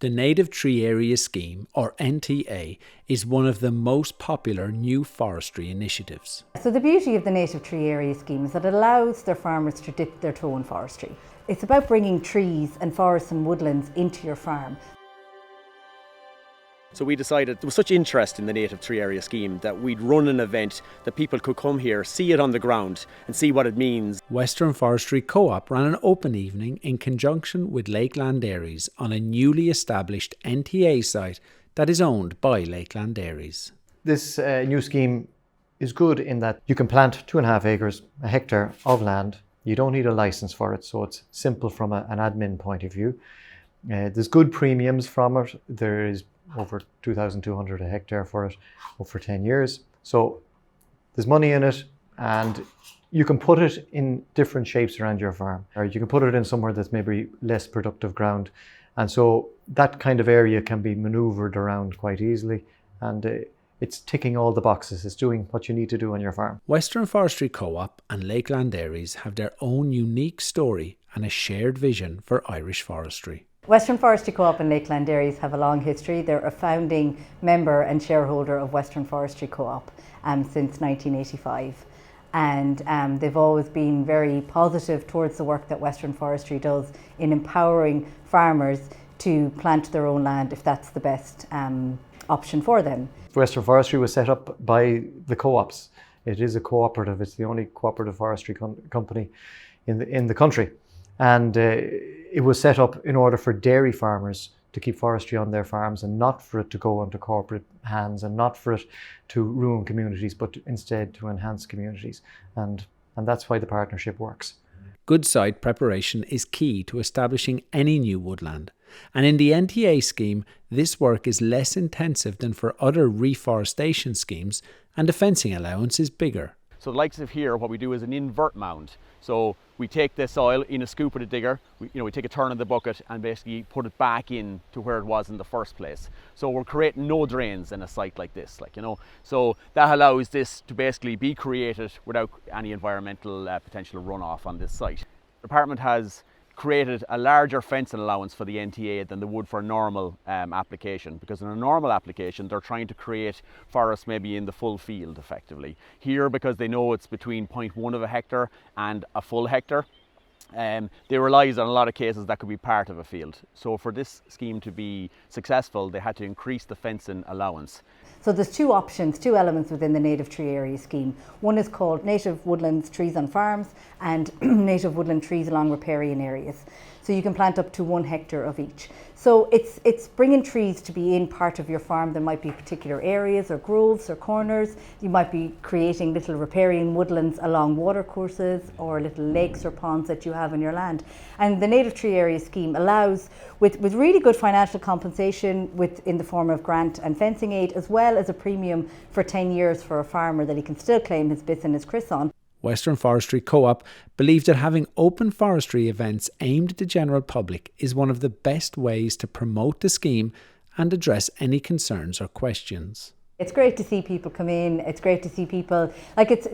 The Native Tree Area Scheme, or NTA, is one of the most popular new forestry initiatives. So the beauty of the Native Tree Area Scheme is that it allows their farmers to dip their toe in forestry. It's about bringing trees and forests and woodlands into your farm. So we decided there was such interest in the Native Tree Area Scheme that we'd run an event that people could come here, see it on the ground and see what it means. Western Forestry Co-op ran an open evening in conjunction with Lakeland Dairies on a newly established NTA site that is owned by Lakeland Dairies. This new scheme is good in that you can plant 2.5 acres, a hectare of land. You don't need a license for it, so it's simple from an admin point of view. There's good premiums from it. There is over 2,200 a hectare for it over 10 years. So there's money in it, and you can put it in different shapes around your farm, or you can put it in somewhere that's maybe less productive ground. And so that kind of area can be maneuvered around quite easily, and it's ticking all the boxes. It's doing what you need to do on your farm. Western Forestry Co-op and Lakeland Dairies have their own unique story and a shared vision for Irish forestry. Western Forestry Co-op and Lakeland Dairies have a long history. They're a founding member and shareholder of Western Forestry Co-op since 1985. And they've always been very positive towards the work that Western Forestry does in empowering farmers to plant their own land if that's the best option for them. Western Forestry was set up by the co-ops. It is a cooperative. It's the only cooperative forestry company in the country. And it was set up in order for dairy farmers to keep forestry on their farms and not for it to go into corporate hands and not for it to ruin communities, but instead to enhance communities. And that's why the partnership works. Good site preparation is key to establishing any new woodland. And in the NTA scheme, this work is less intensive than for other reforestation schemes, and the fencing allowance is bigger. So the likes of here, what we do is an invert mound. So we take the soil in a scoop with a digger, we take a turn of the bucket and basically put it back in to where it was in the first place. So we're creating no drains in a site like this, So that allows this to basically be created without any environmental potential runoff on this site. The department has created a larger fencing allowance for the NTA than they would for a normal application, because in a normal application they're trying to create forests maybe in the full field effectively. Here, because they know it's between 0.1 of a hectare and a full hectare, they realised on a lot of cases that could be part of a field. So for this scheme to be successful, they had to increase the fencing allowance. So there's two options, two elements within the Native Tree Area Scheme. One is called Native Woodlands Trees on Farms and Native Woodland Trees along riparian areas. So you can plant up to 1 hectare of each. So it's bringing trees to be in part of your farm. There might be particular areas or groves or corners. You might be creating little riparian woodlands along watercourses or little lakes or ponds that you have in your land. And the Native Tree Area Scheme allows, with really good financial compensation in the form of grant and fencing aid, as well as a premium for 10 years for a farmer that he can still claim his bits and his kris on. Western Forestry Co-op believe that having open forestry events aimed at the general public is one of the best ways to promote the scheme and address any concerns or questions. It's great to see people come in. It's great to see people,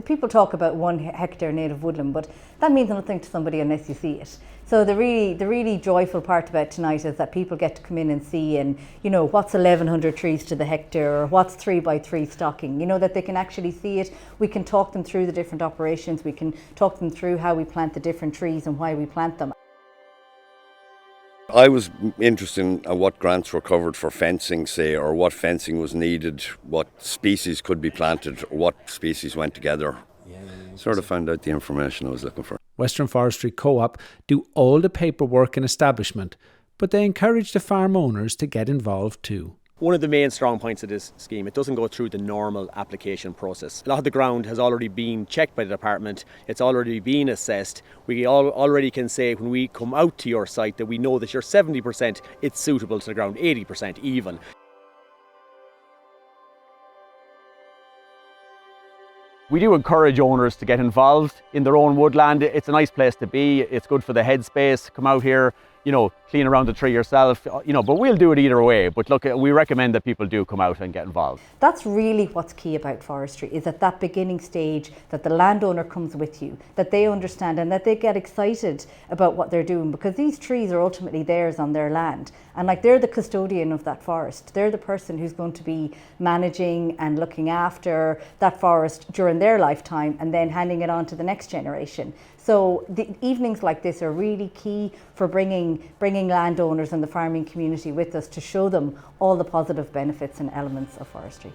people talk about 1 hectare native woodland, but that means nothing to somebody unless you see it. So the really joyful part about tonight is that people get to come in and see, and what's 1,100 trees to the hectare, or what's 3 by 3 stocking, that they can actually see it. We can talk them through the different operations. We can talk them through how we plant the different trees and why we plant them. I was interested in what grants were covered for fencing, say, or what fencing was needed, what species could be planted, or what species went together. Sort of found out the information I was looking for. Western Forestry Co-op do all the paperwork and establishment, but they encourage the farm owners to get involved too. One of the main strong points of this scheme, it doesn't go through the normal application process. A lot of the ground has already been checked by the department, it's already been assessed. We already can say when we come out to your site that we know that you're 70% it's suitable to the ground, 80% even. We do encourage owners to get involved in their own woodland. It's a nice place to be, it's good for the headspace. Come out here, clean around the tree yourself, but we'll do it either way. But look, we recommend that people do come out and get involved. That's really what's key about forestry, is at that beginning stage that the landowner comes with you, that they understand and that they get excited about what they're doing, because these trees are ultimately theirs on their land. And like, they're the custodian of that forest. They're the person who's going to be managing and looking after that forest during their lifetime and then handing it on to the next generation. So the evenings like this are really key for bringing landowners and the farming community with us to show them all the positive benefits and elements of forestry.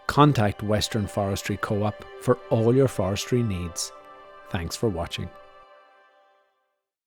Contact Western Forestry Co-op for all your forestry needs. Thanks for watching.